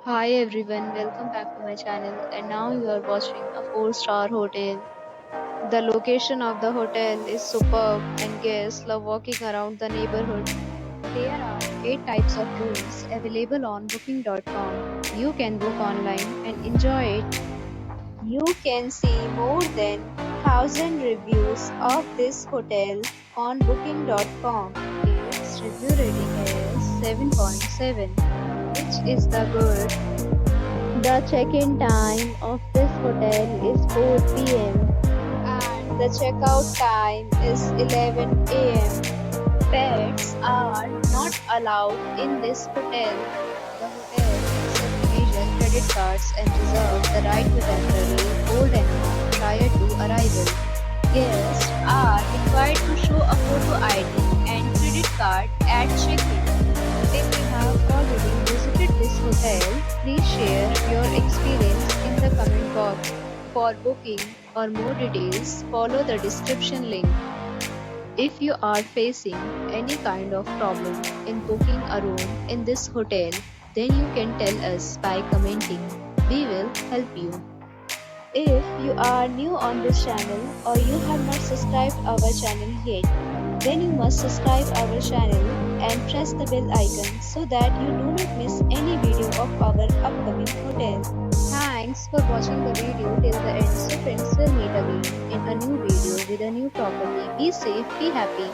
Hi everyone, welcome back to my channel and now you are watching a 4-star hotel. The location of the hotel is superb and guests love walking around the neighborhood. There are 8 types of rooms available on booking.com. You can book online and enjoy it. You can see more than 1000 reviews of this hotel on booking.com. Its review rating is 7.7, which is the good. The check-in time of this hotel is 4 p.m. and the checkout time is 11 a.m. Pets are not allowed in this hotel. The hotel accepts major credit cards and reserves the right to temporarily hold an amount prior to arrival. Guests are required to show a photo ID and credit card at check-in. If you have already visited this hotel, please share your experience in the comment box. For booking or more details, follow the description link. If you are facing any kind of problem in booking a room in this hotel, then you can tell us by commenting. We will help you. If you are new on this channel or you have not subscribed our channel yet, then you must subscribe our channel and press the bell icon so that you do not miss any video of our upcoming hotel. Thanks for watching the video till the end. So friends, will meet again in a new video with a new property. Be safe, be happy.